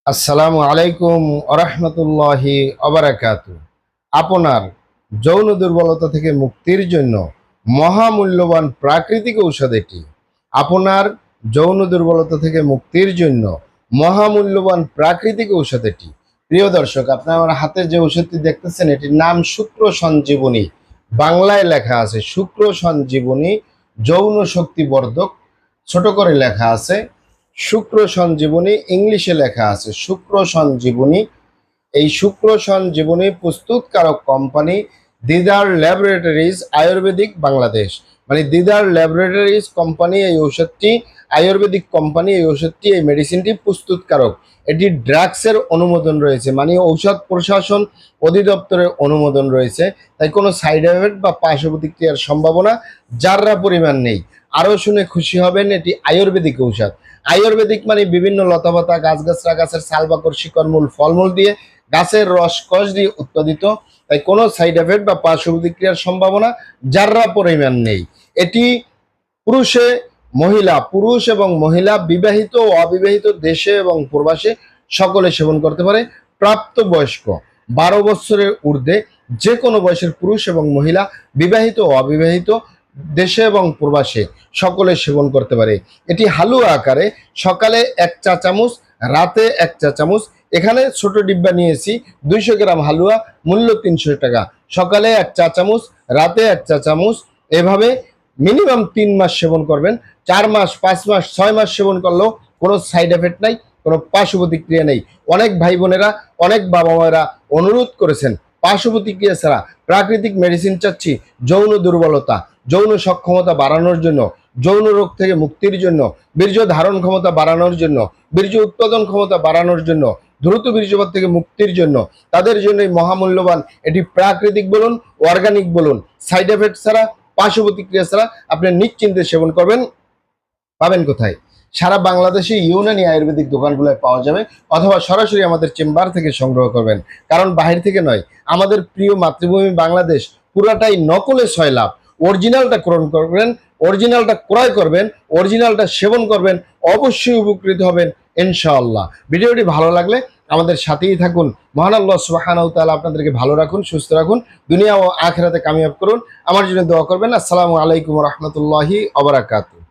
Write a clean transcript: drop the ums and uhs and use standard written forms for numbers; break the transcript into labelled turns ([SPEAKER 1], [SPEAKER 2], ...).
[SPEAKER 1] আসসালামু আলাইকুম আরহামতুল্লাহি অবরাকাতু। আপনার যৌন দুর্বলতা থেকে মুক্তির জন্য মহামূল্যবান প্রাকৃতিক ঔষধ এটি। আপনার যৌন দুর্বলতা থেকে মুক্তির জন্য মহামূল্যবান প্রাকৃতিক ঔষধ এটি। প্রিয় দর্শক, আপনার আমার হাতে যে ওষুধটি দেখতেছেন এটির নাম শুক্র সঞ্জীবনী। বাংলায় লেখা আছে শুক্র সঞ্জীবনী যৌন শক্তিবর্ধক, ছোট করে লেখা আছে শুক্র সঞ্জীবনী, ইংলিশে লেখা আছে শুক্র সঞ্জীবনী। এই শুক্র সঞ্জীবনী প্রস্তুতকারক কোম্পানি দিদার ল্যাবরেটরিজ আয়ুর্বেদিক বাংলাদেশ। মানে দিদার ল্যাবরেটরিজ কোম্পানি এই ঔষধটি, আয়ুর্বেদিক কোম্পানি এই ঔষধটি, এই মেডিসিনটি প্রস্তুতকারক। এটি ড্রাগসের অনুমোদন রয়েছে, মানে ঔষধ প্রশাসন অধিদপ্তরের অনুমোদন রয়েছে। তাই কোনো সাইড এফেক্ট বা পার্শ্ব প্রতিক্রিয়ার সম্ভাবনা যাররা পরিমাণ নেই। আরও শুনে খুশি হবেন, এটি আয়ুর্বেদিক ঔষধ। আয়ুর্বেদিক মানে বিভিন্ন লতাপাতা, গাছগাছরা, গাছের ছাল বাকড়, শিকড়, মূল, ফলমূল দিয়ে, গাছের রস কষ দিয়ে উৎপাদিত। তাই কোনো সাইড এফেক্ট বা পার্শ্ব প্রতিক্রিয়ার সম্ভাবনা যাররা পরিমাণ নেই। এটি পুরুষে পুরুষ এবং মহিলা, বিবাহিত ও অবিবাহিত, দেশে এবং প্রবাসে সকলে সেবন করতে পারে। প্রাপ্তবয়স্ক 12 বছরের ঊর্ধ্বে যে কোনো বয়সের পুরুষ এবং মহিলা, বিবাহিত ও অবিবাহিত, দেশে এবং প্রবাসে সকলে সেবন করতে পারে। এটি হালুয়া আকারে, সকালে 1 চা চামচ, রাতে 1 চা চামচ। এখানে ছোট ডিব্বা নিয়েছি 200 গ্রাম হালুয়া, মূল্য 300 টাকা। সকালে 1 চা চামচ, রাতে 1 চা চামচ। এভাবে মিনিমাম 3 মাস সেবন করবেন। 4 মাস, 5 মাস, 6 মাস সেবন করলেও কোনো সাইড এফেক্ট নাই, কোনো পার্শ্ব প্রতিক্রিয়া নেই। অনেক ভাই বোনেরা, অনেক বাবা মায়েরা অনুরোধ করেছেন পার্শ্ব প্রতিক্রিয়া ছাড়া প্রাকৃতিক মেডিসিন চাচ্ছি যৌন দুর্বলতা, যৌন সক্ষমতা বাড়ানোর জন্য, যৌন রোগ থেকে মুক্তির জন্য, বীর্য ধারণ ক্ষমতা বাড়ানোর জন্য, বীর্য উৎপাদন ক্ষমতা বাড়ানোর জন্য, দ্রুত বীর্যপাত থেকে মুক্তির জন্য। তাদের জন্যই মহামূল্যবান এটি। প্রাকৃতিক বলুন, অর্গানিক বলুন, সাইড এফেক্ট ছাড়া, পার্শ্ব প্রতিক্রিয়া ছাড়া আপনি নিশ্চিন্তে সেবন করবেন। পাবেন কোথায়? সারা বাংলাদেশে ইউনানি আয়ুর্বেদিক দোকানগুলোয় পাওয়া যাবে, অথবা সরাসরি আমাদের চেম্বার থেকে সংগ্রহ করবেন। কারণ বাহির থেকে নয়, আমাদের প্রিয় মাতৃভূমি বাংলাদেশ পুরাটাই নকলে সয়লাভ। অরিজিনালটা ক্রয় করবেন, অরিজিনালটা ক্রয় করবেন, অরিজিনালটা সেবন করবেন, অবশ্যই উপকৃত হবেন ইনশাআল্লাহ। ভিডিওটি ভালো লাগলে আমাদের সাথেই থাকুন। মহান আল্লাহ সুবহানাহু ওয়া তাআলা আপনাদেরকে ভালো রাখুন, সুস্থ রাখুন, দুনিয়া ও আখিরাতে কামিয়াব করুন। আমার জন্য দোয়া করবেন। আসসালামু আলাইকুম ওয়া রাহমাতুল্লাহি ওয়া বারাকাতুহু।